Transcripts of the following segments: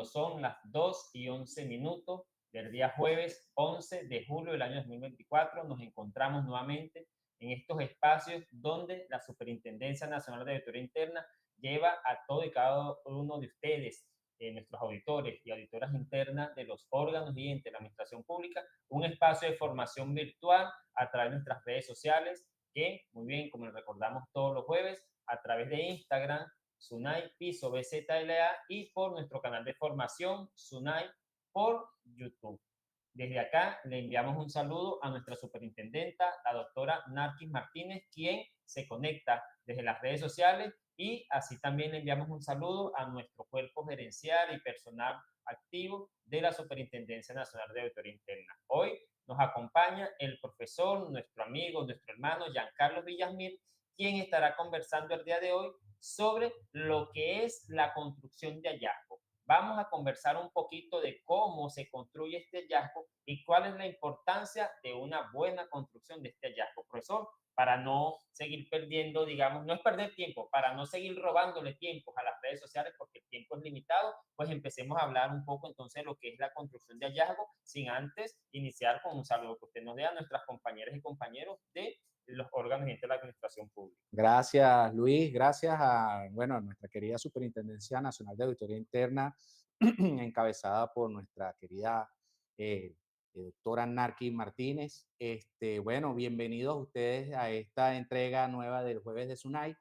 cuando son las 2:11 del día jueves 11 de julio del año 2024. Nos encontramos nuevamente en estos espacios donde la Superintendencia Nacional de Auditoría Interna lleva a todo y cada uno de ustedes, nuestros auditores y auditoras internas de los órganos y entes de la administración pública, un espacio de formación virtual a través de nuestras redes sociales, que, muy bien, como les recordamos todos los jueves, a través de Instagram, Sunai Piso BZLA, y por nuestro canal de formación, Sunai, por YouTube. Desde acá le enviamos un saludo a nuestra superintendenta, la doctora Narkis Martínez, quien se conecta desde las redes sociales, y así también le enviamos un saludo a nuestro cuerpo gerencial y personal activo de la Superintendencia Nacional de Auditoría Interna. Hoy nos acompaña el profesor, nuestro amigo, nuestro hermano Giancarlo Villasmil, quien estará conversando el día de hoy sobre lo que es la construcción de hallazgo. Vamos a conversar un poquito de cómo se construye este hallazgo y cuál es la importancia de una buena construcción de este hallazgo. Profesor, para no seguir perdiendo, digamos, no es perder tiempo, para no seguir robándole tiempo a las redes sociales porque el tiempo es limitado, pues empecemos a hablar un poco entonces de lo que es la construcción de hallazgo, sin antes iniciar con un saludo que usted nos dé a nuestras compañeras y compañeros de los órganos de la administración pública. Gracias, Luis. Gracias a, bueno, a nuestra querida Superintendencia Nacional de Auditoría Interna, encabezada por nuestra querida eh, doctora Narki Martínez. Bueno, bienvenidos ustedes a esta entrega nueva del Jueves de SUNAI,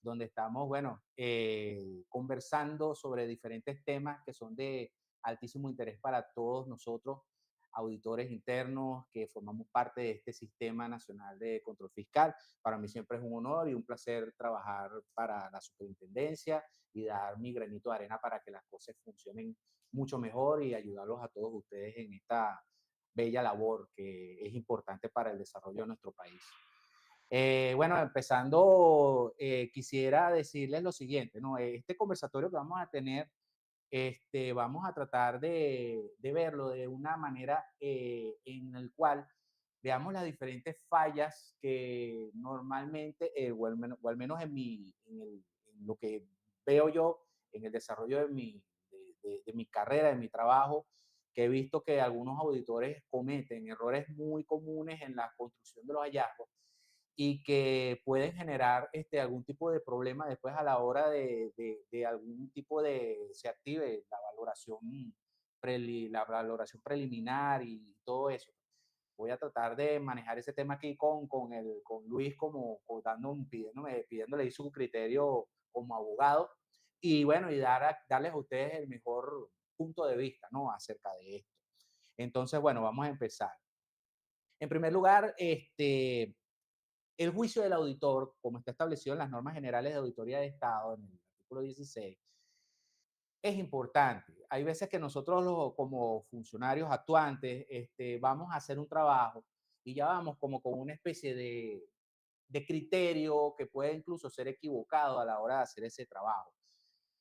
donde estamos, bueno, conversando sobre diferentes temas que son de altísimo interés para todos nosotros, auditores internos que formamos parte de este Sistema Nacional de Control Fiscal. Para mí siempre es un honor y un placer trabajar para la superintendencia y dar mi granito de arena para que las cosas funcionen mucho mejor y ayudarlos a todos ustedes en esta bella labor que es importante para el desarrollo de nuestro país. Bueno, empezando, quisiera decirles lo siguiente, ¿no? Este conversatorio que vamos a tener, vamos a tratar de verlo de una manera en el cual veamos las diferentes fallas que normalmente, o al menos en lo que veo yo en el desarrollo de mi carrera, de mi trabajo, que he visto que algunos auditores cometen errores muy comunes en la construcción de los hallazgos y que pueden generar algún tipo de problema después a la hora de algún tipo de, se active la valoración preliminar y todo eso. Voy a tratar de manejar ese tema aquí con Luis como pidiéndole su criterio como abogado y bueno, y darles a ustedes el mejor punto de vista, ¿no? Acerca de esto. Entonces, bueno, vamos a empezar. En primer lugar, el juicio del auditor, como está establecido en las normas generales de auditoría de Estado, en el artículo 16, es importante. Hay veces que nosotros como funcionarios actuantes vamos a hacer un trabajo y ya vamos como con una especie de criterio que puede incluso ser equivocado a la hora de hacer ese trabajo.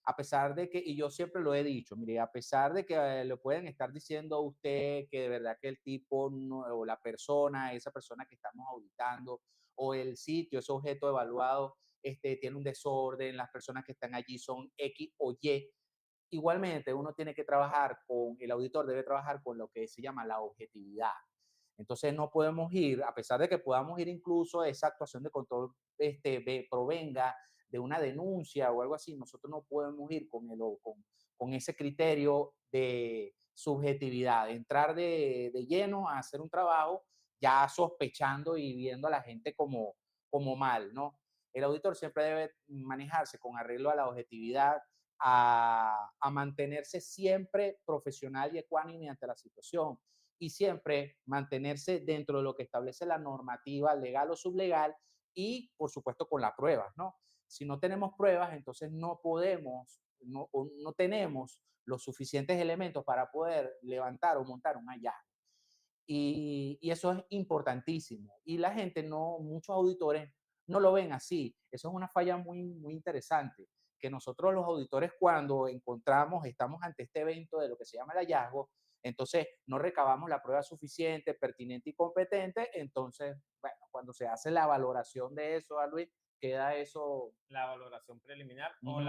A pesar de que, y yo siempre lo he dicho, mire, a pesar de que le pueden estar diciendo a usted que de verdad que el tipo no, o la persona, esa persona que estamos auditando, o el sitio, ese objeto evaluado, tiene un desorden, las personas que están allí son X o Y. Igualmente, uno tiene que trabajar el auditor debe trabajar con lo que se llama la objetividad. Entonces, no podemos ir, a pesar de que podamos ir incluso esa actuación de control provenga de una denuncia o algo así, nosotros no podemos ir con ese criterio de subjetividad, de entrar de lleno a hacer un trabajo ya sospechando y viendo a la gente como mal, ¿no? El auditor siempre debe manejarse con arreglo a la objetividad, a mantenerse siempre profesional y ecuánime ante la situación y siempre mantenerse dentro de lo que establece la normativa legal o sublegal y, por supuesto, con las pruebas, ¿no? Si no tenemos pruebas, entonces no podemos, no tenemos los suficientes elementos para poder levantar o montar un hallazgo. Y eso es importantísimo. Y la gente no, muchos auditores no lo ven así. Eso es una falla muy interesante, que nosotros los auditores cuando encontramos, estamos ante este evento de lo que se llama el hallazgo, entonces no recabamos la prueba suficiente, pertinente y competente, entonces, bueno, cuando se hace la valoración de eso, Luis, queda eso. La valoración preliminar Ujú.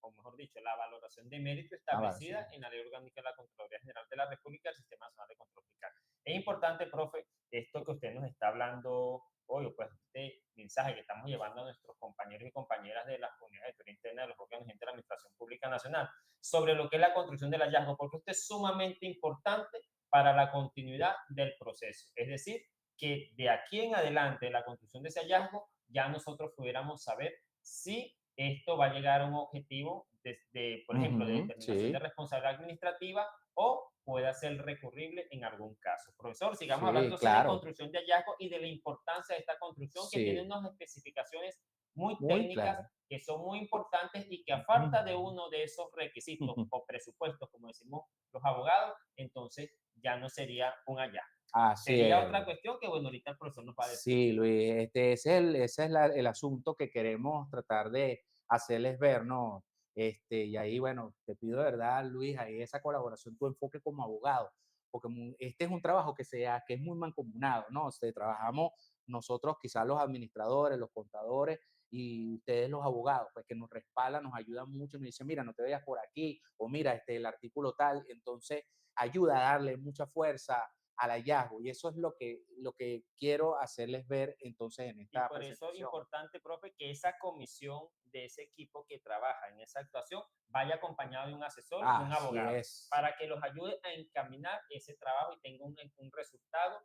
o mejor dicho, la valoración de mérito Ah, vale, sí. establecida en la Ley Orgánica de la Contraloría General de la República del Sistema Nacional de Control Fiscal. Es importante, profe, esto que usted nos está hablando hoy, pues este mensaje que estamos llevando a nuestros compañeros y compañeras de las unidades de auditoría interna de los órganos de la Administración Pública Nacional, sobre lo que es la construcción del hallazgo, porque esto es sumamente importante para la continuidad del proceso. Es decir, que de aquí en adelante, la construcción de ese hallazgo, ya nosotros pudiéramos saber si esto va a llegar a un objetivo por ejemplo, de Ujú, determinación de sí, responsabilidad administrativa o pueda ser recurrible en algún caso. Profesor, sigamos hablando sí, entonces de claro, construcción de hallazgo y de la importancia de esta construcción que tiene sí, unas especificaciones muy muy técnicas claro. que son muy importantes y que a falta de uno de esos requisitos o presupuestos, como decimos los abogados, entonces ya no sería un hallazgo. Así Sería es. otra cuestión que, bueno, ahorita el profesor nos va a decir. Sí, Luis, ese es el asunto que queremos tratar de hacerles ver, ¿no? Y ahí, bueno, te pido de verdad, Luis, ahí esa colaboración, tu enfoque como abogado, porque este es un trabajo que es muy mancomunado, ¿no? O sea, trabajamos nosotros, quizás los administradores, los contadores y ustedes los abogados, pues que nos respaldan, nos ayudan mucho, nos dicen, mira, no te vayas por aquí, o mira, el artículo tal, entonces ayuda a darle mucha fuerza al hallazgo. Y eso es lo que quiero hacerles ver entonces en Y esta por eso es presentación. importante, profe, que esa comisión de ese equipo que trabaja en esa actuación vaya acompañado de un asesor y un Así abogado es, para que los ayude a encaminar ese trabajo y tenga un resultado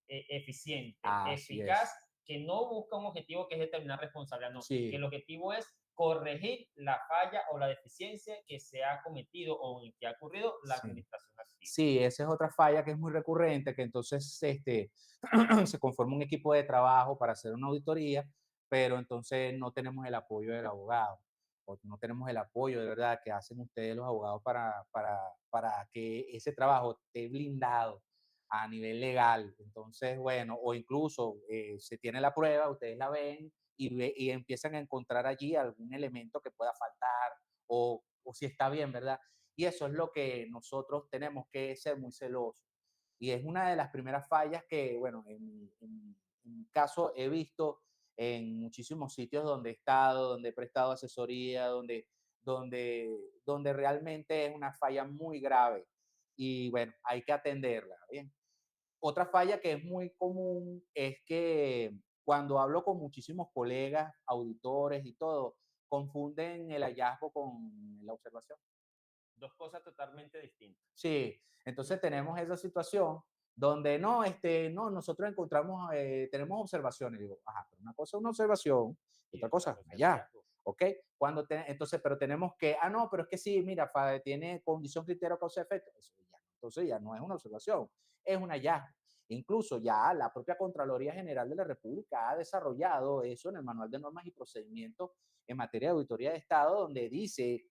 eficiente, así eficaz, es. que no busca un objetivo que es determinar responsabilidad, no, que el Sí, objetivo es corregir la falla o la deficiencia que se ha cometido o en que ha ocurrido la sí. administración activa. Sí, esa es otra falla que es muy recurrente, que entonces se conforma un equipo de trabajo para hacer una auditoría, pero entonces no tenemos el apoyo del abogado, o no tenemos el apoyo de verdad que hacen ustedes los abogados para que ese trabajo esté blindado a nivel legal. Entonces, bueno, o incluso se tiene la prueba, ustedes la ven y empiezan a encontrar allí algún elemento que pueda faltar o si está bien, ¿verdad? Y eso es lo que nosotros tenemos que ser muy celosos. Y es una de las primeras fallas que, bueno, en mi caso he visto en muchísimos sitios donde he estado, donde he prestado asesoría, donde realmente es una falla muy grave. Y bueno, hay que atenderla, ¿bien? Otra falla que es muy común es que cuando hablo con muchísimos colegas, auditores y todo, confunden el hallazgo con la observación. Dos cosas totalmente distintas. Sí, entonces tenemos esa situación donde no, no, nosotros encontramos, tenemos observaciones. Digo, ajá, pero una cosa es una observación y Y otra otra cosa es cosa un es el hallazgo, hallazgo. ¿ok? Entonces, pero tenemos que, no, pero es que sí, mira, tiene condición, criterio, causa, efecto. Eso ya, entonces ya no es una observación, es un hallazgo. Incluso ya la propia Contraloría General de la República ha desarrollado eso en el Manual de Normas y Procedimientos en materia de auditoría de Estado, donde dice,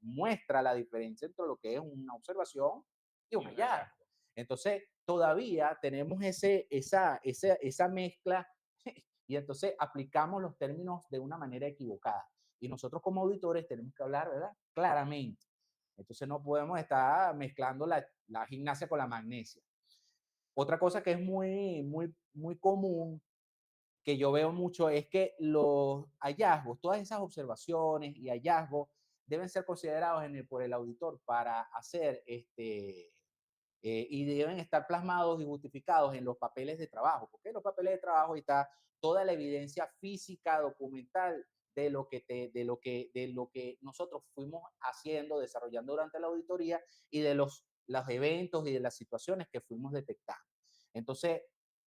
muestra la diferencia entre lo que es una observación y un Y un hallazgo. hallazgo. Entonces, todavía tenemos esa mezcla y entonces aplicamos los términos de una manera equivocada. Y nosotros como auditores tenemos que hablar, ¿verdad? Claramente. Entonces no podemos estar mezclando la gimnasia con la magnesia. Otra cosa que es muy común que yo veo mucho es que los hallazgos, todas esas observaciones y hallazgos deben ser considerados por el auditor para hacer y deben estar plasmados y justificados en los papeles de trabajo, porque en los papeles de trabajo está toda la evidencia física, documental de lo que nosotros fuimos haciendo, desarrollando durante la auditoría y de los eventos y de las situaciones que fuimos detectando. Entonces,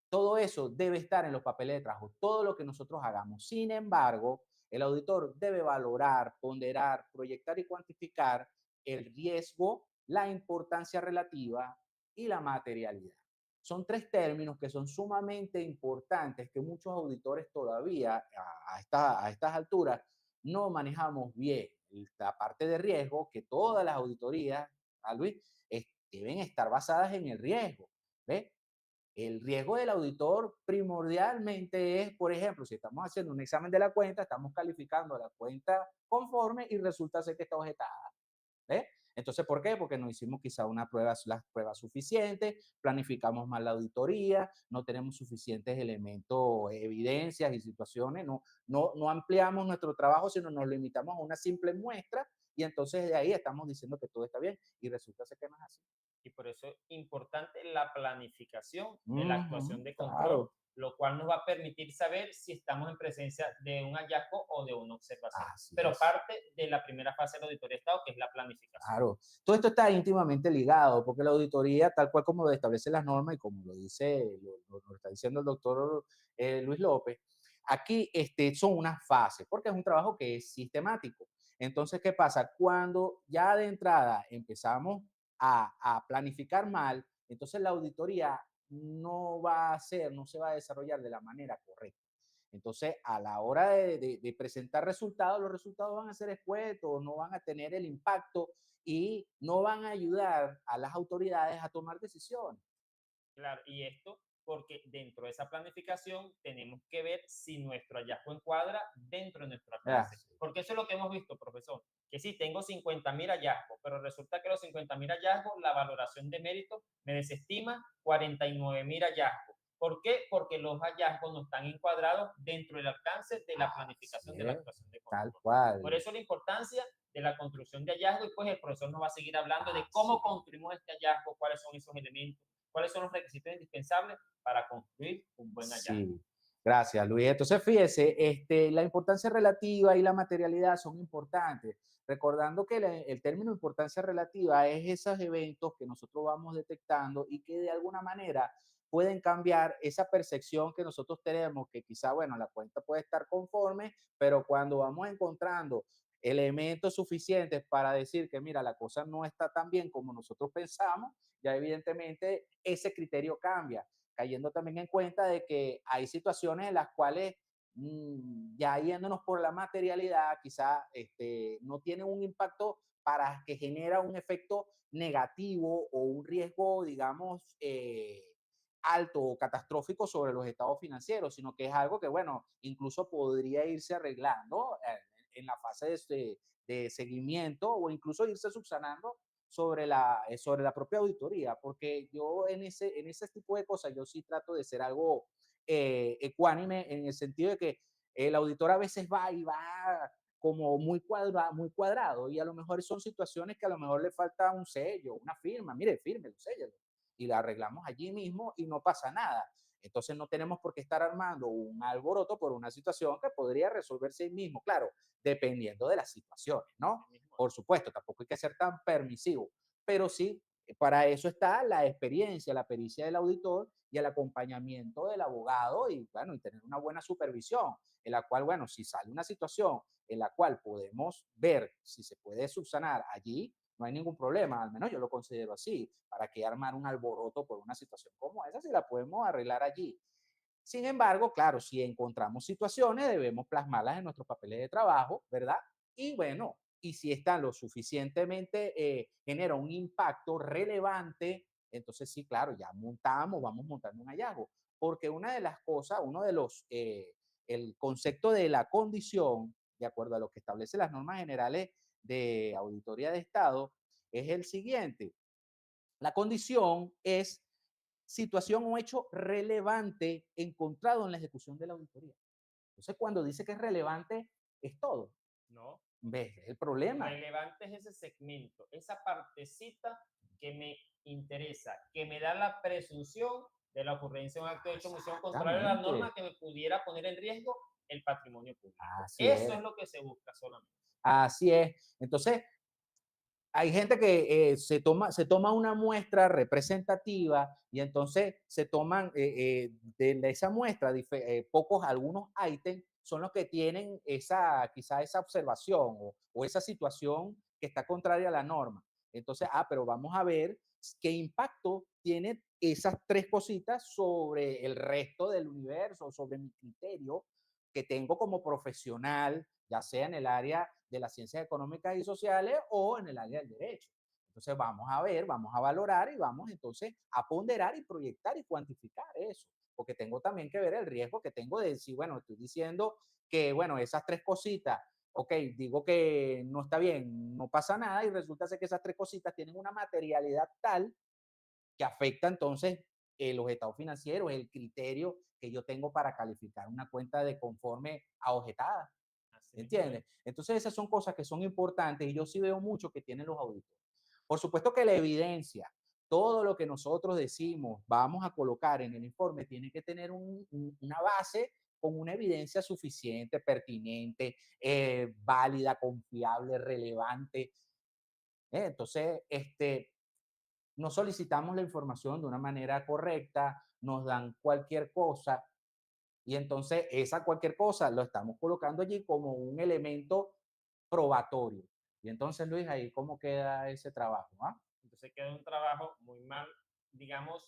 todo eso debe estar en los papeles de trabajo, todo lo que nosotros hagamos. Sin embargo, el auditor debe valorar, ponderar, proyectar y cuantificar el riesgo, la importancia relativa y la materialidad. Son tres términos que son sumamente importantes que muchos auditores todavía a estas alturas no manejamos bien. La parte de riesgo, que todas las auditorías, Luis, deben estar basadas en el riesgo. ¿Ves? El riesgo del auditor primordialmente es, por ejemplo, si estamos haciendo un examen de la cuenta, estamos calificando la cuenta conforme y resulta ser que está objetada. ¿Ves? Entonces, ¿por qué? Porque no hicimos quizá las pruebas suficientes, planificamos mal la auditoría, no tenemos suficientes elementos, evidencias y situaciones, no ampliamos nuestro trabajo, sino nos limitamos a una simple muestra y entonces de ahí estamos diciendo que todo está bien y resulta ser que no es así. Y por eso es importante la planificación de la Ujú, actuación de control, claro, lo cual nos va a permitir saber si estamos en presencia de un hallazgo o de una observación. así Pero es. parte de la primera fase de la auditoría de Estado, que es la planificación. Claro, todo esto está íntimamente ligado, porque la auditoría, tal cual como lo establece las normas y como lo dice, lo está diciendo el doctor Luis López, aquí son unas fases, porque es un trabajo que es sistemático. Entonces, ¿qué pasa? Cuando ya de entrada empezamos a planificar mal, entonces la auditoría no se va a desarrollar de la manera correcta. Entonces, a la hora de presentar resultados, los resultados van a ser escuetos, no van a tener el impacto y no van a ayudar a las autoridades a tomar decisiones. Claro, y esto porque dentro de esa planificación tenemos que ver si nuestro hallazgo encuadra dentro de nuestro Ah, alcance. Porque eso es lo que hemos visto, profesor, que sí, tengo 50.000 hallazgos, pero resulta que los 50.000 hallazgos, la valoración de mérito me desestima 49.000 hallazgos. ¿Por qué? Porque los hallazgos no están encuadrados dentro del alcance de la así planificación de la es, actuación de tal control. Por cual. eso la importancia de la construcción de hallazgos y pues el profesor nos va a seguir hablando de Así cómo es. construimos este hallazgo, cuáles son esos elementos, cuáles son los requisitos indispensables para construir un buen hallazgo. Sí, gracias, Luis. Entonces, fíjese, la importancia relativa y la materialidad son importantes. Recordando que el término importancia relativa es esos eventos que nosotros vamos detectando y que de alguna manera pueden cambiar esa percepción que nosotros tenemos, que quizá, bueno, la cuenta puede estar conforme, pero cuando vamos encontrando elementos suficientes para decir que, mira, la cosa no está tan bien como nosotros pensamos, ya evidentemente ese criterio cambia, cayendo también en cuenta de que hay situaciones en las cuales ya yéndonos por la materialidad, quizá no tiene un impacto para que genera un efecto negativo o un riesgo, digamos, alto o catastrófico sobre los estados financieros, sino que es algo que, bueno, incluso podría irse arreglando en la fase de seguimiento o incluso irse subsanando sobre la propia auditoría, porque yo en ese tipo de cosas yo sí trato de ser algo ecuánime en el sentido de que el auditor a veces va y va como muy cuadrado y a lo mejor son situaciones que a lo mejor le falta un sello, una firma, mire, firme, séllalo, y la arreglamos allí mismo y no pasa nada. Entonces no tenemos por qué estar armando un alboroto por una situación que podría resolverse ahí mismo, claro, dependiendo de las situaciones, ¿no? Por supuesto, tampoco hay que ser tan permisivo, pero sí, para eso está la experiencia, la pericia del auditor y el acompañamiento del abogado y, bueno, y tener una buena supervisión, en la cual, bueno, si sale una situación en la cual podemos ver si se puede subsanar allí, no hay ningún problema, al menos yo lo considero así, para que armar un alboroto por una situación como esa, si la podemos arreglar allí. Sin embargo, claro, si encontramos situaciones, debemos plasmarlas en nuestros papeles de trabajo, ¿verdad? Y bueno, y si están lo suficientemente, genera un impacto relevante, entonces sí, claro, ya montamos, vamos montando un hallazgo. Porque una de las cosas, uno de los, el concepto de la condición, de acuerdo a lo que establece las normas generales de auditoría de Estado, es el siguiente. La condición es situación o hecho relevante encontrado en la ejecución de la auditoría. Entonces, cuando dice que es relevante, es todo. ¿No? ¿Ves? El problema. Relevante es ese segmento, esa partecita que me interesa, que me da la presunción de la ocurrencia de un acto de comisión contrario a la norma Exactamente. que me pudiera poner en riesgo el patrimonio público. Así Eso es. es lo que se busca solamente. Así es. Entonces, hay gente que se toma una muestra representativa y entonces se toman de esa muestra, pocos, algunos ítems son los que tienen esa, quizá esa observación o esa situación que está contraria a la norma. Entonces, pero vamos a ver qué impacto tiene esas tres cositas sobre el resto del universo, sobre mi criterio que tengo como profesional, ya sea en el área de las ciencias económicas y sociales o en el área del derecho. Entonces vamos a ver, vamos a valorar y vamos entonces a ponderar y proyectar y cuantificar eso, porque tengo también que ver el riesgo que tengo de decir, bueno, estoy diciendo que, bueno, esas tres cositas ok, digo que no está bien, no pasa nada y resulta ser que esas tres cositas tienen una materialidad tal que afecta entonces los estados financieros, el criterio que yo tengo para calificar una cuenta de conforme a objetada. Así mismo es. ¿Entiendes? Entonces esas son cosas que son importantes y yo sí veo mucho que tienen los auditores. Por supuesto que la evidencia, todo lo que nosotros decimos, vamos a colocar en el informe, tiene que tener una base con una evidencia suficiente, pertinente, válida, confiable, relevante. Entonces, no solicitamos la información de una manera correcta, nos dan cualquier cosa y entonces esa cualquier cosa lo estamos colocando allí como un elemento probatorio. Y entonces, Luis, ahí cómo queda ese trabajo, ¿ah? Entonces queda un trabajo muy mal, digamos,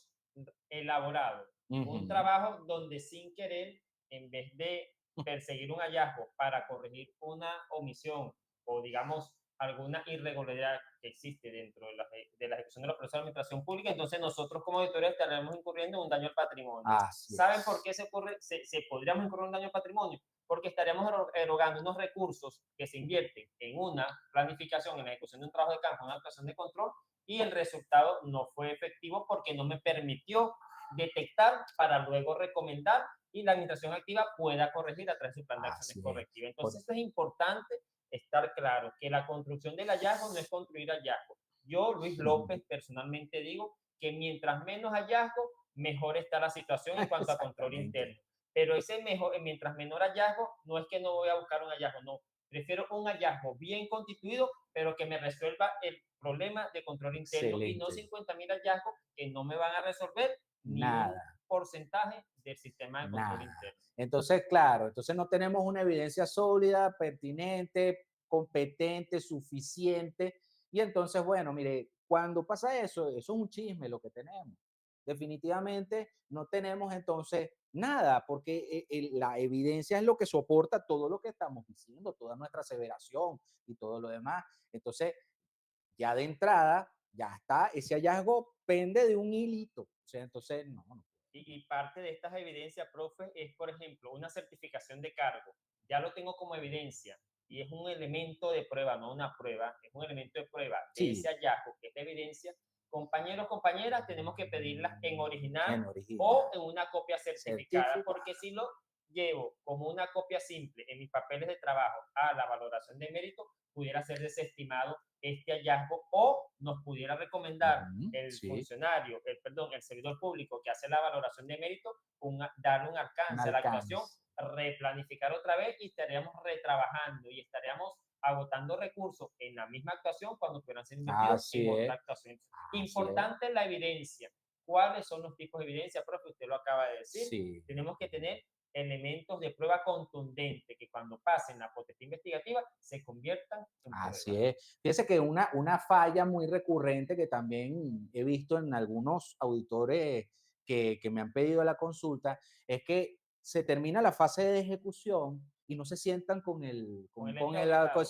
elaborado. Un Ujú. trabajo donde sin querer, en vez de perseguir un hallazgo para corregir una omisión o, digamos, alguna irregularidad que existe dentro de la ejecución de los procesos de administración pública, entonces nosotros como auditores estaremos incurriendo en un daño al patrimonio. Así ¿Saben es. por qué se podríamos incurrir en un daño al patrimonio? Porque estaríamos erogando unos recursos que se invierten en una planificación, en la ejecución de un trabajo de campo, una actuación de control, y el resultado no fue efectivo porque no me permitió detectar para luego recomendar y la administración activa pueda corregir a través de su plan de acciones Así es. correctivas. Por- Entonces, esto es importante estar claro, que la construcción del hallazgo no es construir hallazgo. Yo, Luis López, personalmente digo que mientras menos hallazgo, mejor está la situación en cuanto a control Exactamente. interno. Pero ese mejor, mientras menor hallazgo, no es que no voy a buscar un hallazgo, no. Prefiero un hallazgo bien constituido, pero que me resuelva el problema de control interno y no Excelente. 50.000 hallazgos que no me van a resolver ni un Nada, porcentaje del sistema de control nada. interno. Entonces, claro, entonces no tenemos una evidencia sólida, pertinente, competente, suficiente. Y entonces, bueno, mire, cuando pasa eso, eso es un chisme lo que tenemos. Definitivamente no tenemos entonces nada, porque la evidencia es lo que soporta todo lo que estamos diciendo, toda nuestra aseveración y todo lo demás. Entonces, ya de entrada, ya está, ese hallazgo pende de un hilito. O sea, entonces, no, no. Y parte de estas evidencias, profe, es, por ejemplo, una certificación de cargo. Ya lo tengo como evidencia y es un elemento de prueba, no una prueba, es un elemento de prueba de ese Sí, hallazgo, que es la evidencia. Compañeros, compañeras, tenemos que pedirlas en original en original. o en una copia certificada, Certificado. porque si lo llevo como una copia simple en mis papeles de trabajo a la valoración de mérito, pudiera ser desestimado este hallazgo o nos pudiera recomendar Ujú, el sí, funcionario, el servidor público que hace la valoración de mérito, darle un un alcance a la actuación, alcance. replanificar otra vez y estaríamos retrabajando y estaríamos agotando recursos en la misma actuación cuando pudieran ser invertidos en Así otra es, actuación. así es. Importante la evidencia. ¿Cuáles son los tipos de evidencia, profe? Usted lo acaba de decir. Sí, Tenemos que tener elementos de prueba contundente que cuando pasen la potestad investigativa se conviertan en así prueba. es. Fíjese que una falla muy recurrente que también he visto en algunos auditores que me han pedido la consulta es que se termina la fase de ejecución y no se sientan Con el ente con el, auditado.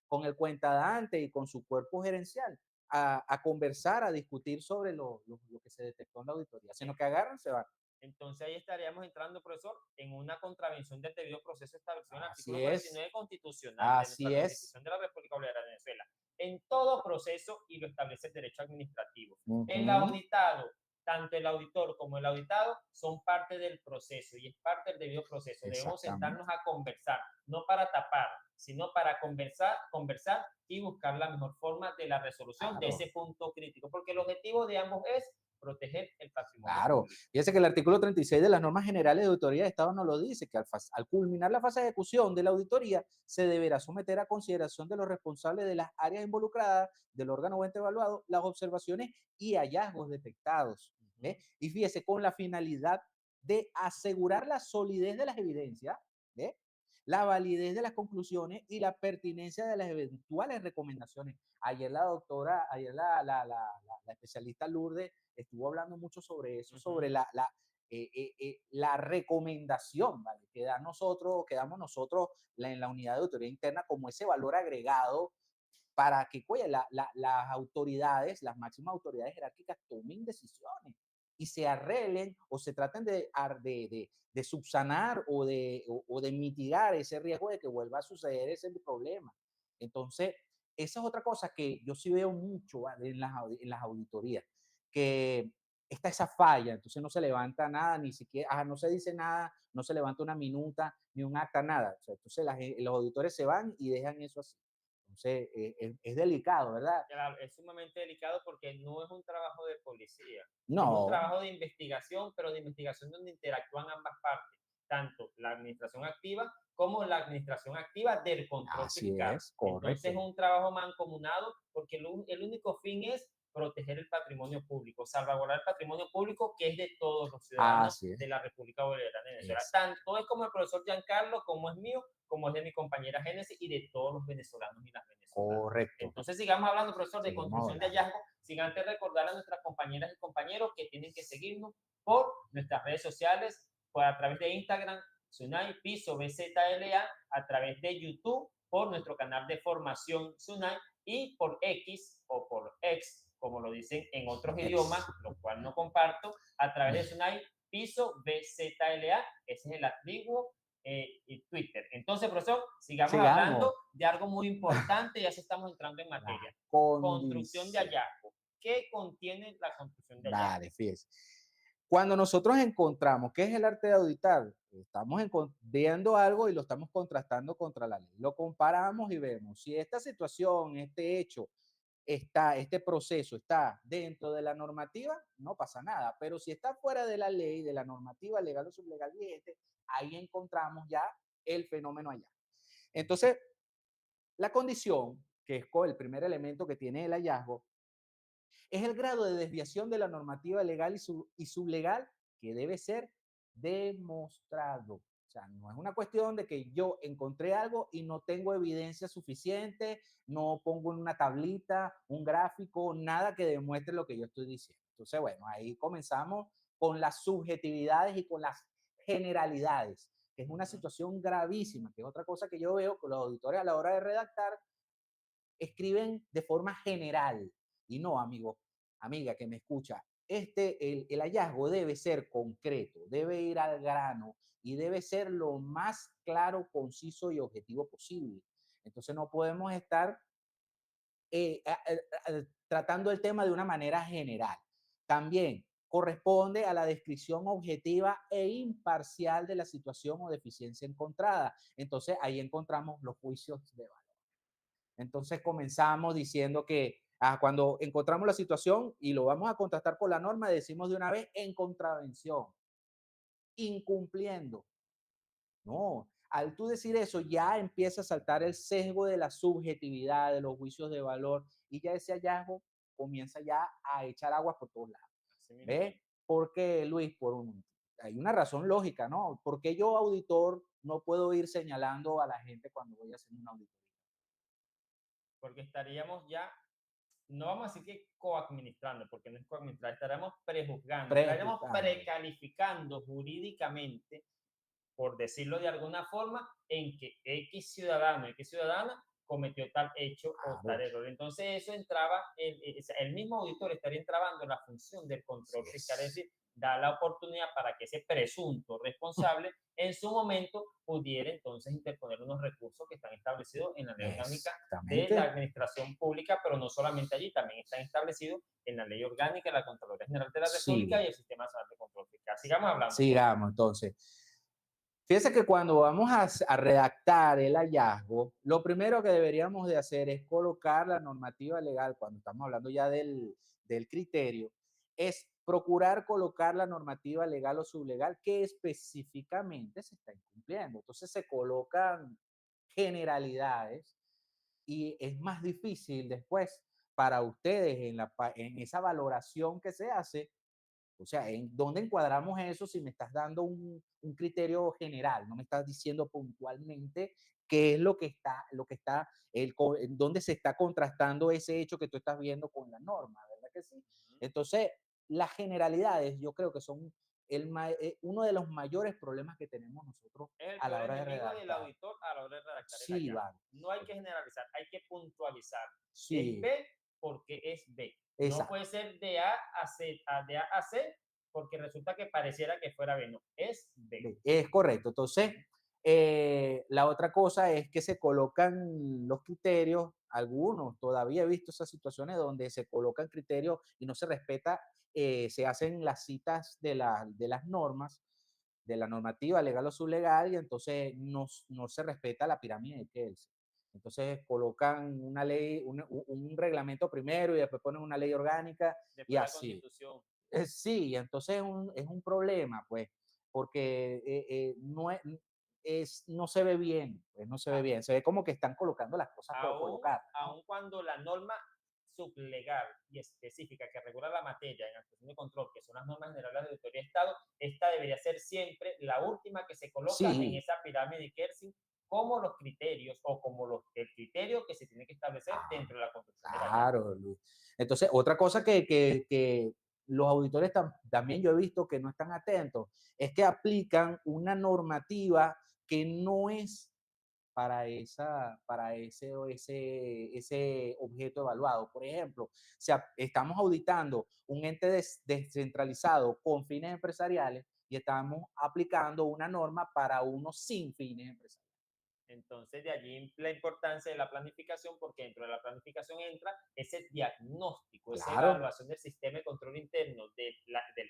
con el cuentadante y con su cuerpo gerencial a conversar, a discutir sobre lo que se detectó en la auditoría, sino que agarran, se van. Entonces ahí estaríamos entrando, profesor, en una contravención del debido proceso establecido en el Así artículo es, 49 constitucional de nuestra así es. Constitución de la República Bolivariana de Venezuela. En todo proceso, y lo establece el derecho administrativo. El Ujú, auditado, tanto el auditor como el auditado, son parte del proceso y es parte del debido proceso. Debemos exactamente. sentarnos a conversar, no para tapar, sino para conversar y buscar la mejor forma de la resolución de Claro. ese punto crítico, porque el objetivo de ambos es proteger el patrimonio Claro, público. fíjese que el artículo 36 de las normas generales de auditoría de Estado nos lo dice, que al culminar la fase de ejecución de la auditoría, se deberá someter a consideración de los responsables de las áreas involucradas, del órgano o ente evaluado, las observaciones y hallazgos detectados. ¿Ve? Y fíjese, con la finalidad de asegurar la solidez de las evidencias, ¿ve? La validez de las conclusiones y la pertinencia de las eventuales recomendaciones. Ayer la doctora, ayer la especialista Lourdes estuvo hablando mucho sobre eso, sobre la recomendación, ¿vale? Que damos nosotros en la unidad de auditoría interna como ese valor agregado para que, oye, las autoridades, las máximas autoridades jerárquicas tomen decisiones. y se arreglen o se traten de subsanar o de mitigar ese riesgo de que vuelva a suceder ese problema. Entonces, esa es otra cosa que yo sí veo mucho, ¿vale? En las auditorías, que está esa falla, entonces no se levanta nada, ni siquiera, no se dice nada, no se levanta una minuta, ni un acta, nada. O sea, entonces los auditores se van y dejan eso así. Entonces, es delicado, ¿verdad? Claro, es sumamente delicado porque no es un trabajo de policía, es un No, trabajo de investigación, pero de investigación donde interactúan ambas partes, tanto la administración activa como la administración activa del control así fiscal. es, Entonces es correcto. un trabajo mancomunado porque el único fin es proteger el patrimonio público, salvaguardar el patrimonio público que es de todos los ciudadanos Así de es. la República Bolivariana de Venezuela. Es Tanto es como el profesor Giancarlo, como es mío, como es de mi compañera Génesis y de todos los venezolanos y las venezolanas. correcto. Entonces sigamos hablando, profesor, de Seguimos construcción de hablando. hallazgos, sin antes recordar a nuestras compañeras y compañeros que tienen que seguirnos por nuestras redes sociales, pues a través de Instagram, Sunay Piso BZLA, a través de YouTube, por nuestro canal de formación Sunay y por X o por X, como lo dicen en otros idiomas, lo cual no comparto, a través de Sunay Piso BZLA, ese es el antiguo y Twitter. Entonces, profesor, sigamos Sigamos. hablando de algo muy importante, ya se estamos entrando en La materia. Construcción de condición. hallazgo. ¿Qué contiene la construcción de hallazgo? Vale, fíjese. Cuando nosotros encontramos, ¿qué es el arte de auditar? Estamos viendo algo y lo estamos contrastando contra la ley. Lo comparamos y vemos si esta situación, este hecho, este proceso está dentro de la normativa, no pasa nada. Pero si está fuera de la ley, de la normativa legal o sublegal vigente, ahí encontramos ya el fenómeno allá. Entonces, la condición, que es el primer elemento que tiene el hallazgo, es el grado de desviación de la normativa legal y sublegal que debe ser demostrado. O sea, no es una cuestión de que yo encontré algo y no tengo evidencia suficiente, no pongo en una tablita, un gráfico, nada que demuestre lo que yo estoy diciendo. Entonces, bueno, ahí comenzamos con las subjetividades y con las generalidades, que es una situación gravísima, que es otra cosa que yo veo que los auditores a la hora de redactar escriben de forma general. Y no, amigo, amiga que me escucha, el hallazgo debe ser concreto, debe ir al grano y debe ser lo más claro, conciso y objetivo posible. Entonces no podemos estar tratando el tema de una manera general. También corresponde a la descripción objetiva e imparcial de la situación o deficiencia encontrada. Entonces ahí encontramos los juicios de valor. Entonces comenzamos diciendo que cuando encontramos la situación y lo vamos a contrastar por la norma, decimos de una vez en contravención, incumpliendo. No, al tú decir eso ya empieza a saltar el sesgo de la subjetividad, de los juicios de valor y ya ese hallazgo comienza ya a echar aguas por todos lados. ¿Ves? Porque, Luis, hay una razón lógica, ¿no? Porque yo, auditor, no puedo ir señalando a la gente cuando voy a hacer una auditoría. Porque estaríamos ya, no vamos a decir que coadministrando, porque no es coadministrar, estaríamos prejuzgando, estaríamos Prejuzgando. precalificando jurídicamente, por decirlo de alguna forma, en que X ciudadano, X ciudadana cometió tal hecho o tal Claro, error. Entonces eso entraba, el mismo auditor estaría entrabando en la función del así control fiscal, es es. decir, da la oportunidad para que ese presunto responsable en su momento pudiera entonces interponer unos recursos que están establecidos en la ley orgánica de la Exactamente. administración pública, pero no solamente allí, también están establecidos en la ley orgánica de la Contraloría General de la República Sí, y el Sistema Nacional de Control Fiscal. Sigamos hablando, profesor. sigamos entonces. Fíjese que cuando vamos a redactar el hallazgo, lo primero que deberíamos de hacer es colocar la normativa legal, cuando estamos hablando ya del criterio, es procurar colocar la normativa legal o sublegal que específicamente se está incumpliendo. Entonces se colocan generalidades y es más difícil después para ustedes en esa valoración que se hace. O sea, ¿en dónde encuadramos eso si me estás dando un criterio general? No me estás diciendo puntualmente qué es lo que está, en dónde se está contrastando ese hecho que tú estás viendo con la norma, ¿verdad que sí? Entonces, las generalidades yo creo que son uno de los mayores problemas que tenemos nosotros Es el a la peor hora de enemigo del redactar. auditor a la hora de redactar el Sí, hallazgo. vale. No hay que generalizar, hay que puntualizar. Es Sí, B porque es B. No exacto. puede ser de A a C, de A a C porque resulta que pareciera que fuera B, no, es B. Es correcto. Entonces, la otra cosa es que se colocan los criterios, algunos, todavía he visto esas situaciones donde se colocan criterios y no se respeta, se hacen las citas de las normas, de la normativa legal o sublegal, y entonces no se respeta la pirámide de Kelsen. Entonces colocan una ley, un reglamento primero y después ponen una ley orgánica y Después la así. constitución. Sí, entonces es un problema, pues, porque no se ve bien, pues no se ve Ah, bien, se ve como que están colocando las cosas por aún, colocarlas, ¿no? aún cuando la norma sublegal y específica que regula la materia en actuación de control, que son las normas generales de auditoría de Estado, esta debería ser siempre la última que se coloca en Sí, esa pirámide de Kelsen como los criterios o como el criterio que se tiene que establecer ah, dentro de la construcción del hallazgo. claro, Luis. Entonces, otra cosa que los auditores también yo he visto que no están atentos, es que aplican una normativa que no es para ese objeto evaluado. Por ejemplo, si estamos auditando un ente descentralizado con fines empresariales y estamos aplicando una norma para uno sin fines empresariales. Entonces, de allí la importancia de la planificación, porque dentro de la planificación entra ese diagnóstico, esa Claro, evaluación del sistema de control interno del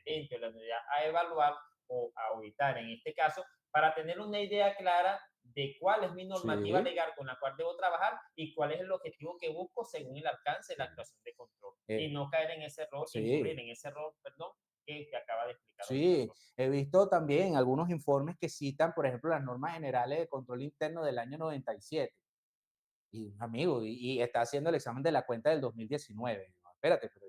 ente o la unidad a evaluar o a auditar en este caso, para tener una idea clara de cuál es mi normativa sí. legal con la cual debo trabajar y cuál es el objetivo que busco según el alcance de la actuación de control. Y Eh, no caer en ese error, incurrir sí, en ese error, perdón, que acaba de explicar ahorita. sí, he visto también algunos informes que citan, por ejemplo, las normas generales de control interno del año 97. Y un amigo, y está haciendo el examen de la cuenta del 2019. Digo, espérate, pero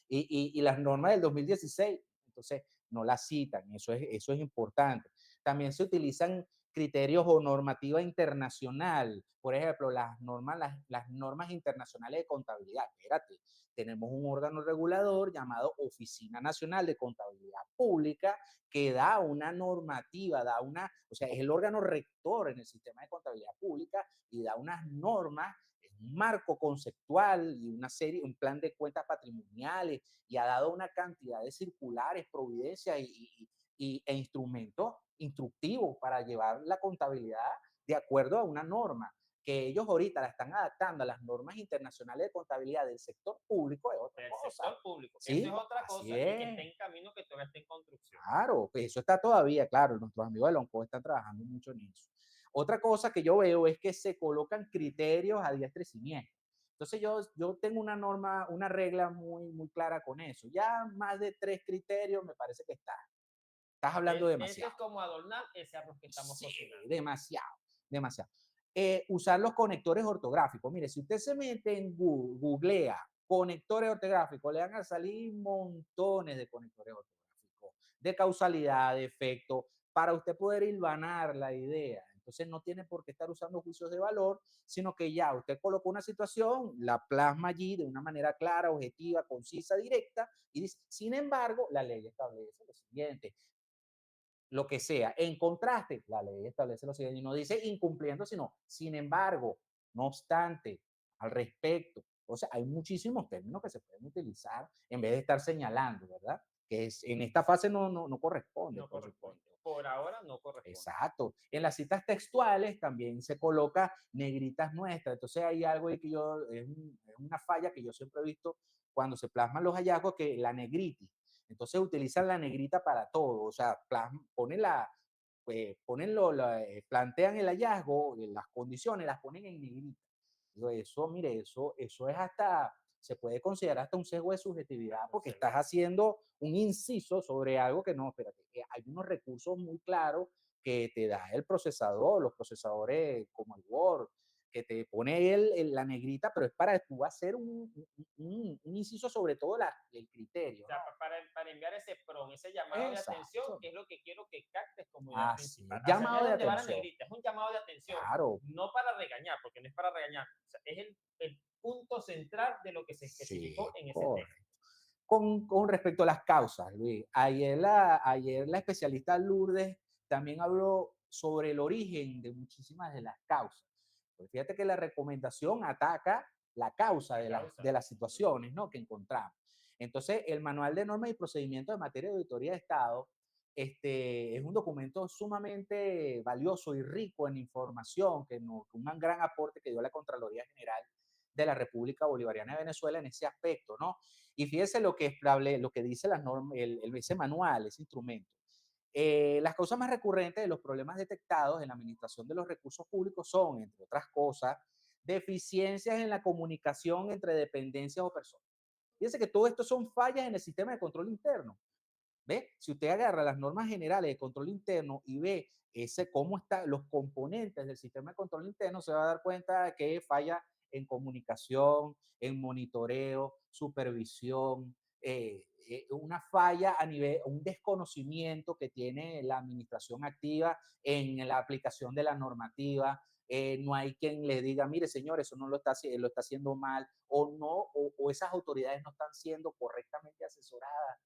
y las normas del 2016, entonces no las citan, eso es importante. También se utilizan criterios o normativa internacional, por ejemplo, las normas internacionales de contabilidad. Espérate, tenemos un órgano regulador llamado Oficina Nacional de Contabilidad Pública que da una normativa, o sea, es el órgano rector en el sistema de contabilidad pública y da unas normas, un marco conceptual y una serie, un plan de cuentas patrimoniales y ha dado una cantidad de circulares, providencias e instrumentos instructivos para llevar la contabilidad de acuerdo a una norma que ellos ahorita la están adaptando a las normas internacionales de contabilidad del sector público es otra Del cosa. sector público. Eso es Sí, otra así cosa y que está es. en camino, que todavía está en construcción. Claro, pues eso está todavía, claro, nuestros amigos de Lonco están trabajando mucho en eso. Otra cosa que yo veo es que se colocan criterios a diestra y siniestra. Entonces yo tengo una norma, una regla muy clara con eso. Ya más de 3 criterios me parece que estás hablando Eso demasiado. es como adornar ese arroz que estamos Sí, cocinando. demasiado, demasiado. Usar los conectores ortográficos. Mire, si usted se mete en Google, googlea conectores ortográficos, le van a salir montones de conectores ortográficos, de causalidad, de efecto, para usted poder hilvanar la idea. Entonces no tiene por qué estar usando juicios de valor, sino que ya usted colocó una situación, la plasma allí de una manera clara, objetiva, concisa, directa, y dice, sin embargo, la ley establece lo siguiente, lo que sea. En contraste, la ley establece lo siguiente y no dice incumpliendo, sino sin embargo, no obstante, al respecto. O sea, hay muchísimos términos que se pueden utilizar en vez de estar señalando, ¿verdad? Que en esta fase no corresponde, No por corresponde. supuesto. Por ahora no corresponde. Exacto. En las citas textuales también se coloca negritas nuestras. Entonces hay algo ahí que es una falla que yo siempre he visto cuando se plasman los hallazgos, que la negritis. Entonces utilizan la negrita para todo. O sea, plantean el hallazgo, las condiciones, las ponen en negrita. Digo, eso, mire, eso es hasta, se puede considerar hasta un sesgo de subjetividad porque estás haciendo un inciso sobre algo que no, espérate, hay unos recursos muy claros que te da el procesador, los procesadores como el Word, que te pone la negrita, pero es para tú hacer un inciso sobre todo el O criterio, sea, ¿no? para enviar ese PROM, ese llamado de atención, Exacto. que es lo que quiero que captes como idea Así principal. es. Hacia allá Llamado es de donde va la atención. negrita, es un llamado de atención, Claro. no para regañar, porque no es para regañar, o sea, es el punto central de lo que se especificó Sí, en ese correcto. texto. Con respecto a las causas, Luis, ayer la especialista Lourdes también habló sobre el origen de muchísimas de las causas. Pues fíjate que la recomendación ataca la causa La de causa. las situaciones, ¿no?, que encontramos. Entonces, el Manual de Normas y Procedimientos en materia de auditoría de Estado es un documento sumamente valioso y rico en información, un gran aporte que dio la Contraloría General de la República Bolivariana de Venezuela en ese aspecto, ¿no? Y fíjese lo que dice las normas, ese manual, ese instrumento. Las causas más recurrentes de los problemas detectados en la administración de los recursos públicos son, entre otras cosas, deficiencias en la comunicación entre dependencias o personas. Fíjense que todo esto son fallas en el sistema de control interno. ¿Ve? Si usted agarra las normas generales de control interno y ve cómo están los componentes del sistema de control interno, se va a dar cuenta de que falla en comunicación, en monitoreo, supervisión, una falla a nivel, un desconocimiento que tiene la administración activa en la aplicación de la normativa. No hay quien le diga, mire señor, eso no lo está haciendo mal, o no, o esas autoridades no están siendo correctamente asesoradas.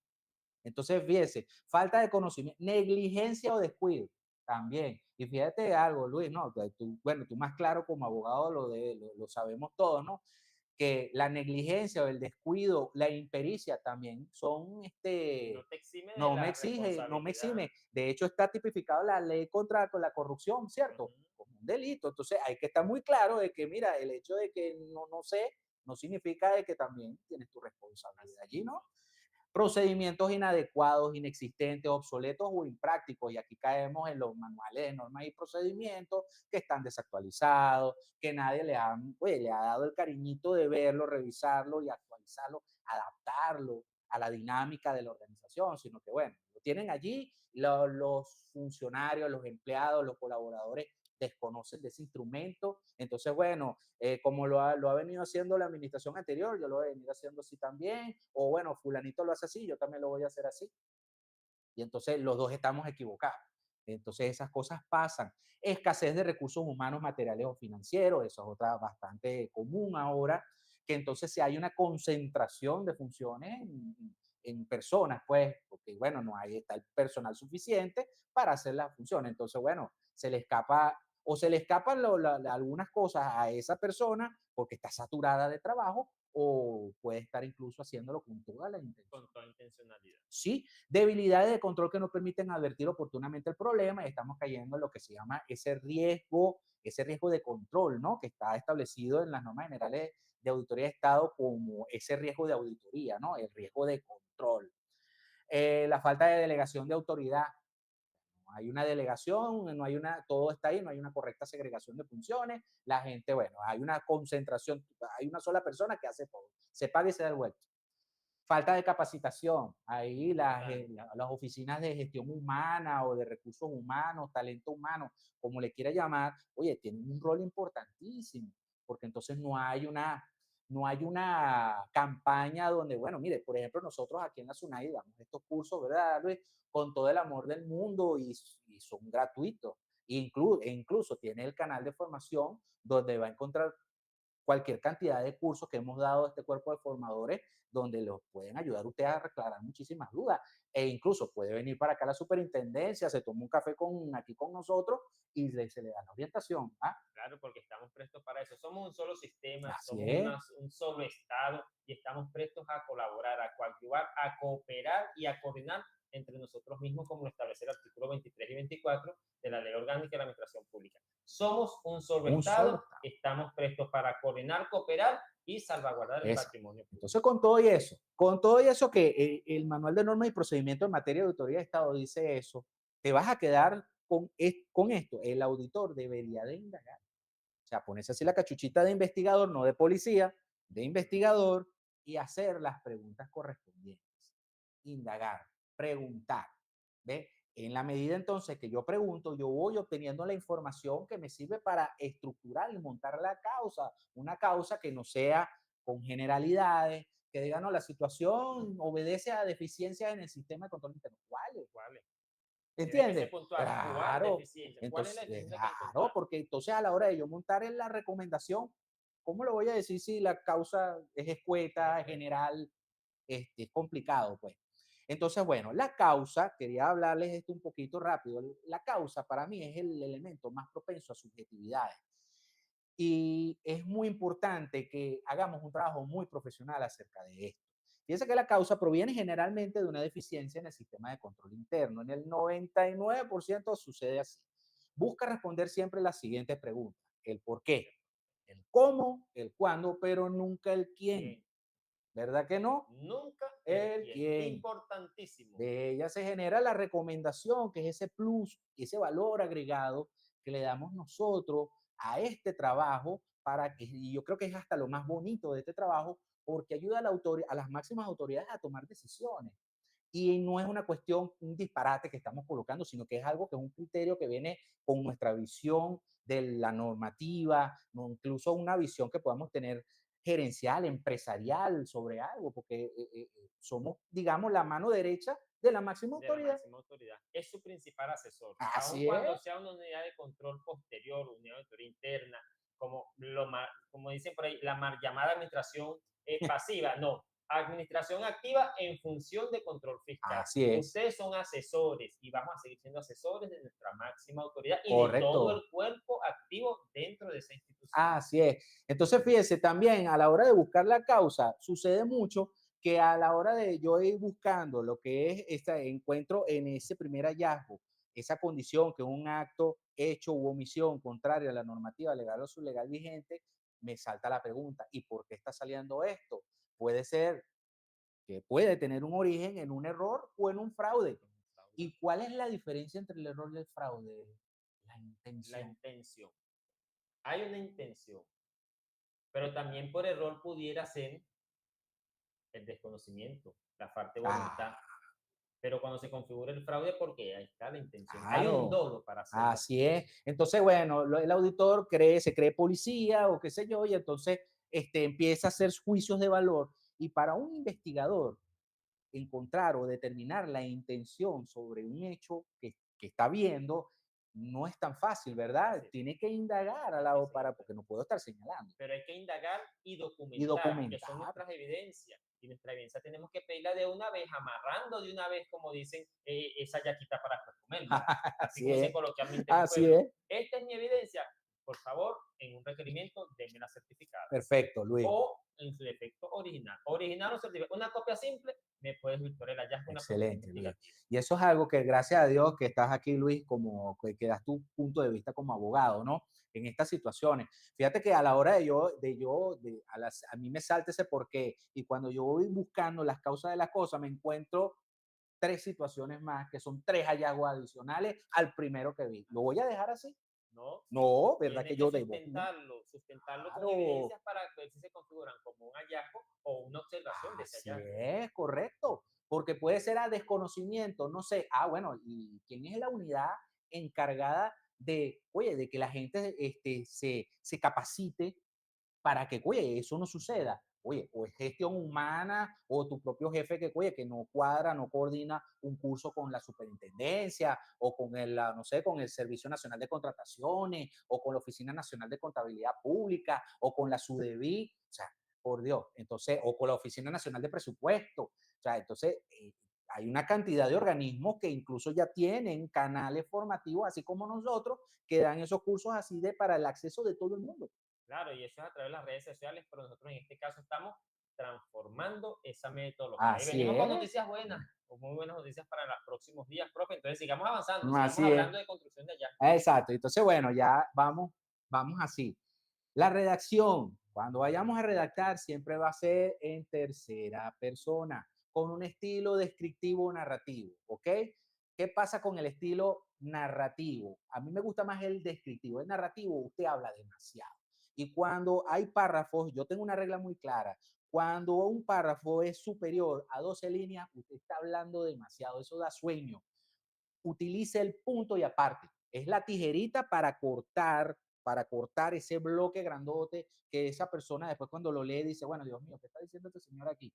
Entonces, fíjese, falta de conocimiento, negligencia o descuido también. Y fíjate algo, Luis, ¿no? Bueno, tú más claro como abogado lo sabemos todos, ¿no? Que la negligencia o el descuido, la impericia también son, No te exime de no me la exige, no me responsabilidad. exime. De hecho, está tipificado la ley contra la corrupción, ¿cierto? Ujú. Como un delito. Entonces, hay que estar muy claro de que, mira, el hecho de que no sé, no significa de que también tienes tu responsabilidad Así allí, ¿no? mismo. Procedimientos inadecuados, inexistentes, obsoletos o imprácticos. Y aquí caemos en los manuales de normas y procedimientos que están desactualizados, que nadie le ha dado el cariñito de verlo, revisarlo y actualizarlo, adaptarlo a la dinámica de la organización, sino que, bueno, lo tienen allí, los funcionarios, los empleados, los colaboradores desconocen de ese instrumento. Entonces, bueno, como lo ha venido haciendo la administración anterior, yo lo he venido haciendo así también, o bueno, fulanito lo hace así, yo también lo voy a hacer así. Y entonces los dos estamos equivocados. Entonces esas cosas pasan. Escasez de recursos humanos, materiales o financieros, eso es otra bastante común ahora, que entonces si hay una concentración de funciones en personas, pues, porque bueno, no hay está el personal suficiente para hacer las funciones. Entonces, bueno, se le escapa o se le escapan algunas cosas a esa persona porque está saturada de trabajo o puede estar incluso haciéndolo con toda la intención. Con toda intencionalidad. Sí, debilidades de control que no permiten advertir oportunamente el problema y estamos cayendo en lo que se llama ese riesgo de control, ¿no? Que está establecido en las normas generales de auditoría de Estado como ese riesgo de auditoría, ¿no? El riesgo de control. La falta de delegación de autoridad. No hay una delegación, no hay una, todo está ahí, no hay una correcta segregación de funciones. La gente, bueno, hay una concentración, hay una sola persona que hace todo. Se paga y se da el vuelto. Falta de capacitación. Ahí las oficinas de gestión humana o de recursos humanos, talento humano, como le quiera llamar, oye, tienen un rol importantísimo, porque entonces no hay una campaña donde, bueno, mire, por ejemplo, nosotros aquí en la SUNAI damos estos cursos, ¿verdad, Luis? Con todo el amor del mundo y son gratuitos. Incluso tiene el canal de formación donde va a encontrar cualquier cantidad de cursos que hemos dado a este cuerpo de formadores donde los pueden ayudar a ustedes a aclarar muchísimas dudas. E incluso puede venir para acá a la superintendencia, se toma un café aquí con nosotros y se le da la orientación. ¿Ah? Claro, porque estamos prestos para eso. Somos un solo sistema, Así somos es, un solo Estado y estamos prestos a colaborar, a coadyuvar, a cooperar y a coordinar entre nosotros mismos, como lo establece el artículo 23 y 24 de la Ley Orgánica de la Administración Pública. Somos un solo un solo Estado, Estado. estamos prestos para coordinar, cooperar y salvaguardar el Esa. patrimonio público. Entonces, con todo y eso que el Manual de Normas y Procedimientos en materia de auditoría de Estado dice eso, te vas a quedar con esto. El auditor debería de indagar. O sea, ponerse así la cachuchita de investigador, no de policía, de investigador, y hacer las preguntas correspondientes. Indagar, preguntar. ¿Ve? En la medida entonces que yo pregunto, yo voy obteniendo la información que me sirve para estructurar y montar la causa. Una causa que no sea con generalidades, que diga, no, la situación obedece a deficiencias en el sistema de control interno. ¿Cuáles? ¿Cuál es? Tiene que ser ¿Entiendes? puntual. ¿Cuál Claro. deficiencia? ¿Cuál es la Entonces, deficiencia que claro, encontramos? porque entonces a la hora de yo montar en la recomendación, ¿cómo lo voy a decir si la causa es escueta, es Correcto. general, es complicado, pues? Entonces, bueno, la causa, quería hablarles esto un poquito rápido, la causa para mí es el elemento más propenso a subjetividades. Y es muy importante que hagamos un trabajo muy profesional acerca de esto. Fíjense que la causa proviene generalmente de una deficiencia en el sistema de control interno. En el 99% sucede así. Busca responder siempre las siguientes preguntas. El por qué, el cómo, el cuándo, pero nunca el quién. Bien, ¿Verdad que no? nunca el El quién. quién. Importantísimo. De ella se genera la recomendación, que es ese plus, ese valor agregado que le damos nosotros a este trabajo para que, y yo creo que es hasta lo más bonito de este trabajo, porque ayuda a, a las máximas autoridades a tomar decisiones. Y no es una cuestión, un disparate que estamos colocando, sino que es algo que es un criterio que viene con nuestra visión de la normativa, no, incluso una visión que podamos tener gerencial, empresarial sobre algo, porque somos, digamos, la mano derecha de la máxima De la autoridad. máxima autoridad. Es su principal asesor. Aun Así cuando es. sea una unidad de control posterior, unidad de autoridad interna, como dicen por ahí, la mal llamada administración pasiva. No, administración activa en función de control fiscal. Así es. Ustedes son asesores y vamos a seguir siendo asesores de nuestra máxima autoridad y de todo el Correcto. cuerpo activo dentro de esa institución. Así es. Entonces, fíjese, también a la hora de buscar la causa, sucede mucho que a la hora de yo ir buscando lo que es este encuentro en ese primer hallazgo, esa condición que un acto hecho u omisión contraria a la normativa legal o sublegal vigente, me salta la pregunta, ¿y por qué está saliendo esto? Puede ser que puede tener un origen en un error o en un fraude. ¿Y cuál es la diferencia entre el error y el fraude? La La intención. intención. Hay una intención, pero también por error pudiera ser el desconocimiento, la falta de Ah, voluntad. Pero cuando se configura el fraude, porque ahí está la intención. Hay un claro, dolo para hacerlo así. así es. Entonces, bueno, el auditor se cree policía o qué sé yo, y entonces empieza a hacer juicios de valor. Y para un investigador, encontrar o determinar la intención sobre un hecho que está viendo no es tan fácil, ¿verdad? Así es, Tiene que indagar al sí, lado para, señor. porque no puedo estar señalando Pero hay que indagar y y documentar, que son documentar. nuestras evidencias. Y nuestra evidencia tenemos que pedirla de una vez, amarrando de una vez, como dicen, esa yaquita para comerla. Así Así como dicen es, coloquialmente en mi así pueblo. es. Esta es mi evidencia. Por favor, en un requerimiento, la certificada. Perfecto, Luis. O en su defecto original. Original o certificado. Una copia simple me puedes virtuar el hallazgo, una propuesta Excelente, Luis. investigativa. Y eso es algo que gracias a Dios que estás aquí, Luis, como que das tu punto de vista como abogado, ¿no? En estas situaciones. Fíjate que a la hora a mí me salta ese porqué y cuando yo voy buscando las causas de las cosas, me encuentro tres situaciones más, que son tres hallazgos adicionales al primero que vi. ¿Lo voy a dejar así? ¿No? No, ¿verdad que Tiene que yo debo? sustentarlo con Claro, evidencias para ver si se configuran como un hallazgo o una observación de ese así hallazgo. es, correcto, porque puede ser a desconocimiento, no sé, bueno, ¿y quién es la unidad encargada de, oye, de que la gente se capacite para que, oye, eso no suceda? Oye, o es gestión humana o tu propio jefe que, oye, que no cuadra, no coordina un curso con la superintendencia o con no sé, con el Servicio Nacional de Contrataciones o con la Oficina Nacional de Contabilidad Pública o con la SUDEBI, o sea, por Dios, entonces, o con la Oficina Nacional de Presupuesto, o sea, entonces, hay una cantidad de organismos que incluso ya tienen canales formativos, así como nosotros, que dan esos cursos así para el acceso de todo el mundo. Claro, y eso es a través de las redes sociales, pero nosotros en este caso estamos transformando esa metodología. Y Así venimos con es, noticias buenas, con muy buenas noticias para los próximos días, profe. Entonces sigamos avanzando, sigamos así es. hablando de construcción de allá. Exacto. Entonces, bueno, ya vamos así. La redacción, cuando vayamos a redactar, siempre va a ser en tercera persona, con un estilo descriptivo narrativo, ¿ok? ¿Qué pasa con el estilo narrativo? A mí me gusta más el descriptivo. El narrativo, usted habla demasiado. Y cuando hay párrafos, yo tengo una regla muy clara. Cuando un párrafo es superior a 12 líneas, usted está hablando demasiado. Eso da sueño. Utilice el punto y aparte. Es la tijerita para cortar ese bloque grandote que esa persona después cuando lo lee dice, bueno, Dios mío, ¿qué está diciendo este señor aquí?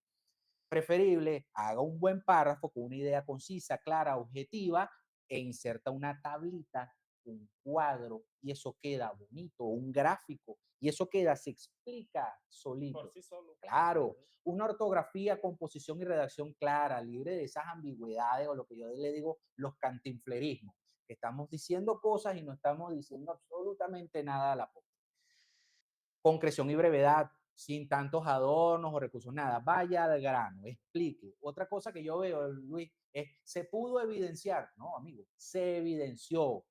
Preferible, haga un buen párrafo con una idea concisa, clara, objetiva e inserta una tablita, un cuadro y eso queda bonito, un gráfico y eso queda, se explica Por solito. sí solo. Claro, Ujú. una ortografía, composición y redacción clara, libre de esas ambigüedades o lo que yo le digo, los cantinflerismos, que estamos diciendo cosas y no estamos diciendo absolutamente nada a la posta. Concreción y brevedad. sin tantos adornos o recursos, nada, vaya al grano, explique. Otra cosa que yo veo, Luis, es, se pudo evidenciar, no, amigo, se evidenció,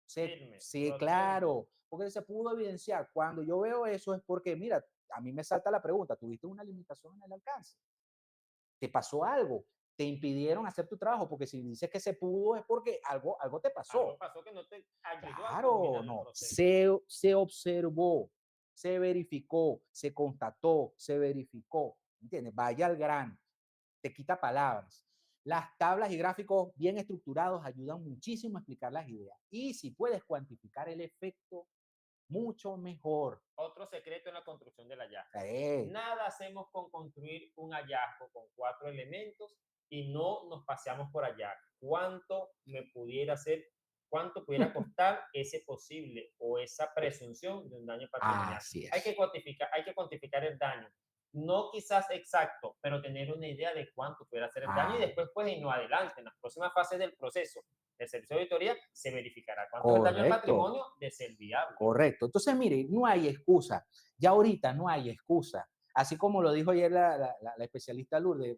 Firme, sí, rotundo. claro, porque se pudo evidenciar. Cuando yo veo eso es porque, mira, a mí me salta la pregunta, ¿tuviste una limitación en el alcance? ¿Te pasó algo? ¿Te impidieron hacer tu trabajo? Porque si dices que se pudo es porque algo te pasó. Algo pasó que no te ayudó a Claro, culminar el no. proceso. Se observó, se verificó, se constató, se verificó. ¿Entiendes? Vaya al grano, te quita palabras. Las tablas y gráficos bien estructurados ayudan muchísimo a explicar las ideas. Y si puedes cuantificar el efecto, mucho mejor. Otro secreto en la construcción del hallazgo. Eh, Nada hacemos con construir un hallazgo con 4 elementos y no nos paseamos por allá. ¿Cuánto me pudiera hacer, cuánto pudiera costar ese posible o esa presunción de un daño patrimonial? Así Hay que es. cuantificar, hay que cuantificar el daño. No quizás exacto, pero tener una idea de cuánto pudiera ser el daño y Ah, después, pues, en lo adelante, en las próximas fases del proceso del servicio de auditoría, se verificará cuánto es el daño al correcto. patrimonio de ser viable. Correcto. Entonces, mire, no hay excusa. Ya ahorita no hay excusa. Así como lo dijo ayer la especialista Lourdes,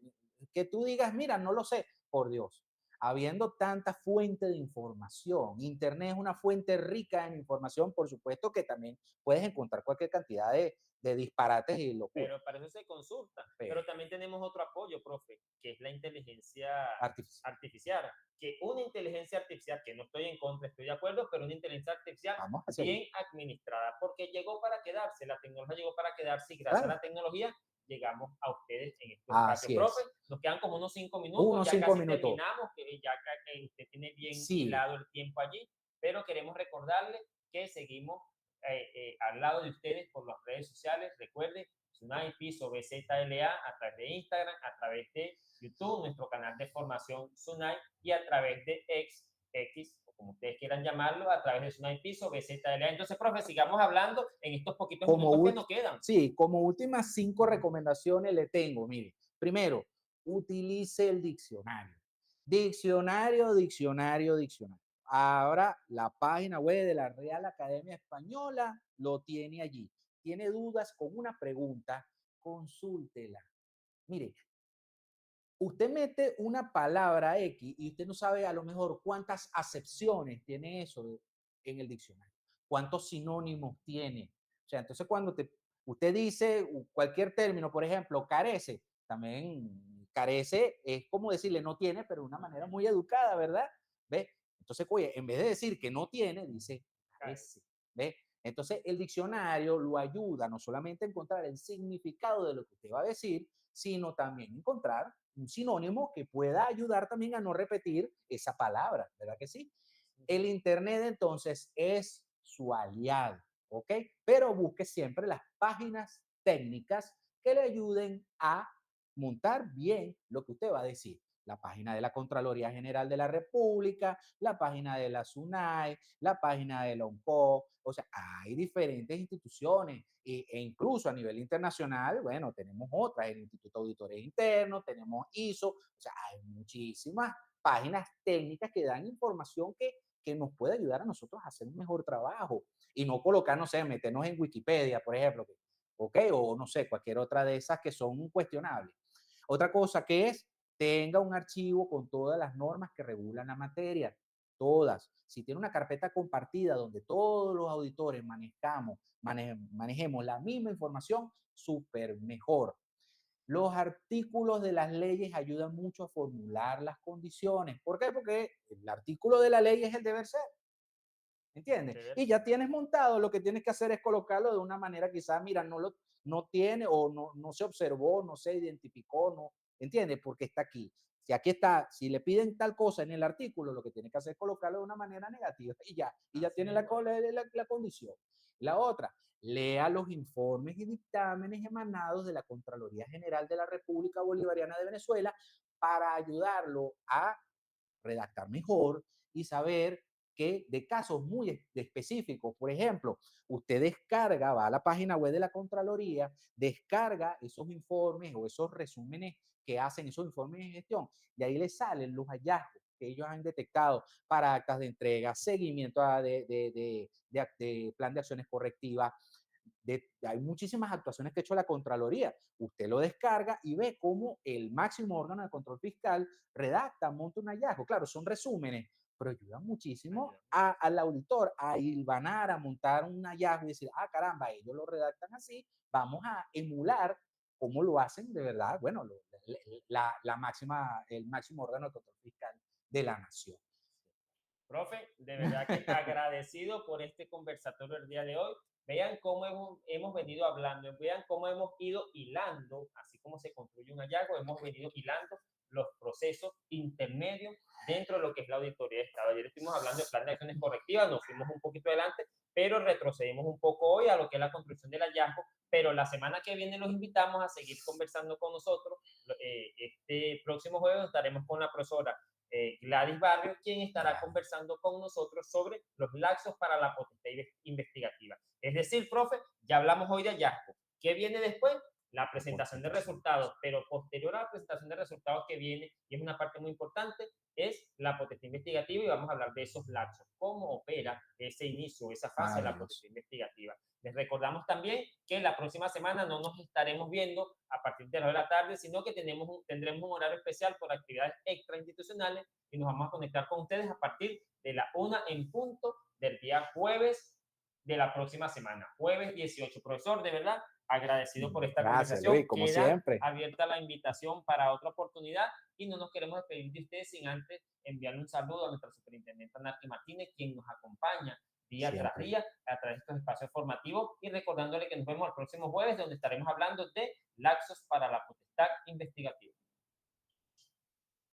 que tú digas, mira, no lo sé, por Dios. Habiendo tanta fuente de información, Internet es una fuente rica en información, por supuesto que también puedes encontrar cualquier cantidad de disparates y locuras. Pero para eso se consulta. Pero Pero también tenemos otro apoyo, profe, que es la inteligencia artificial. artificial. Que una inteligencia artificial, que no estoy en contra, estoy de acuerdo, pero una inteligencia artificial Vamos a seguir. bien administrada, porque llegó para quedarse, la tecnología llegó para quedarse y gracias a Claro. la tecnología llegamos a ustedes en este espacio. Así Profe, es. nos quedan como unos 5 minutos, Unos ya 5 casi minutos. terminamos, que ya que usted tiene bien Sí, hilado el tiempo allí, pero queremos recordarle que seguimos al lado de ustedes por las redes sociales. Recuerde, Sunai Piso BZLA a través de Instagram, a través de YouTube, nuestro canal de formación Sunai, y a través de X, o como ustedes quieran llamarlo, a través de Sunai Piso BZLA. Entonces, profe, sigamos hablando en estos poquitos como, minutos que nos quedan. sí, como últimas 5 recomendaciones le tengo, mire, primero, utilice el diccionario. Diccionario, diccionario, diccionario. Ahora la página web de la Real Academia Española lo tiene allí. Tiene dudas con una pregunta, consúltela. Mire, usted mete una palabra X y usted no sabe a lo mejor cuántas acepciones tiene eso en el diccionario, cuántos sinónimos tiene. O sea, entonces cuando usted dice cualquier término, por ejemplo, carece, también carece es como decirle no tiene, pero de una manera muy educada, ¿verdad? ¿Ve? Entonces, oye, en vez de decir que no tiene, dice carece. ¿Ve? Entonces, el diccionario lo ayuda no solamente a encontrar el significado de lo que usted va a decir, sino también encontrar un sinónimo que pueda ayudar también a no repetir esa palabra, ¿verdad que sí? El Internet entonces es su aliado, ¿ok? Pero busque siempre las páginas técnicas que le ayuden a montar bien lo que usted va a decir. La página de la Contraloría General de la República, la página de la SUNAI, la página de la ONCO, o sea, hay diferentes instituciones e incluso a nivel internacional, bueno, tenemos otras, el Instituto de Auditores Internos, tenemos ISO, o sea, hay muchísimas páginas técnicas que dan información que nos puede ayudar a nosotros a hacer un mejor trabajo y no colocar, no sé, meternos en Wikipedia, por ejemplo, ¿ok? O no sé, cualquier otra de esas que son cuestionables. Otra cosa que es, tenga un archivo con todas las normas que regulan la materia, todas. Si tiene una carpeta compartida donde todos los auditores manejemos la misma información, súper mejor. Los artículos de las leyes ayudan mucho a formular las condiciones. ¿Por qué? Porque el artículo de la ley es el deber ser. ¿Entiendes? Deber Y ser. ya tienes montado, lo que tienes que hacer es colocarlo de una manera quizás, mira, no tiene o no se observó, no se identificó, no, ¿entiendes? Porque está aquí. Si aquí está, si le piden tal cosa en el artículo, lo que tiene que hacer es colocarlo de una manera negativa y ya Así tiene mismo es. la condición. La otra, lea los informes y dictámenes emanados de la Contraloría General de la República Bolivariana de Venezuela para ayudarlo a redactar mejor y saber que de casos muy específicos, por ejemplo, usted descarga, va a la página web de la Contraloría, descarga esos informes o esos resúmenes que hacen esos informes de gestión y ahí le salen los hallazgos que ellos han detectado para actas de entrega, seguimiento de plan de acciones correctivas, hay muchísimas actuaciones que ha hecho la Contraloría. Usted lo descarga y ve cómo el máximo órgano de control fiscal redacta, monta un hallazgo. Claro, son resúmenes, pero ayudan muchísimo al auditor a hilvanar, a montar un hallazgo y decir, ah, caramba, ellos lo redactan así, vamos a emular cómo lo hacen de verdad, bueno, el máximo órgano de control fiscal de la nación. Profe, de verdad que agradecido por este conversatorio el día de hoy. Vean cómo hemos venido hablando, vean cómo hemos ido hilando, así como se construye un hallazgo, hemos venido hilando los procesos intermedios dentro de lo que es la auditoría de Estado. Ayer estuvimos hablando de plan de acciones correctivas, nos fuimos un poquito adelante, pero retrocedimos un poco hoy a lo que es la construcción del hallazgo, pero la semana que viene los invitamos a seguir conversando con nosotros. Este próximo jueves estaremos con la profesora Gladys Barrio, quien estará conversando con nosotros sobre los lapsos para la potestad investigativa. Es decir, profe, ya hablamos hoy de hallazgo. ¿Qué viene después? La presentación de resultados, pero posterior a la presentación de resultados que viene, y es una parte muy importante, es la potestad investigativa y vamos a hablar de esos lapsos, cómo opera ese inicio, esa fase de la potestad investigativa. Les recordamos también que la próxima semana no nos estaremos viendo a partir de las 2 de la tarde, sino que tendremos un horario especial por actividades extrainstitucionales y nos vamos a conectar con ustedes a partir de la 1 en punto del día jueves de la próxima semana, jueves 18. Profesor, de verdad, agradecido por esta conversación. Luis, como Queda siempre. abierta la invitación para otra oportunidad y no nos queremos despedir de ustedes sin antes enviarle un saludo a nuestra superintendente Narki Martínez, quien nos acompaña día tras día a través de estos espacios formativos y recordándole que nos vemos el próximo jueves donde estaremos hablando de lapsos para la potestad investigativa.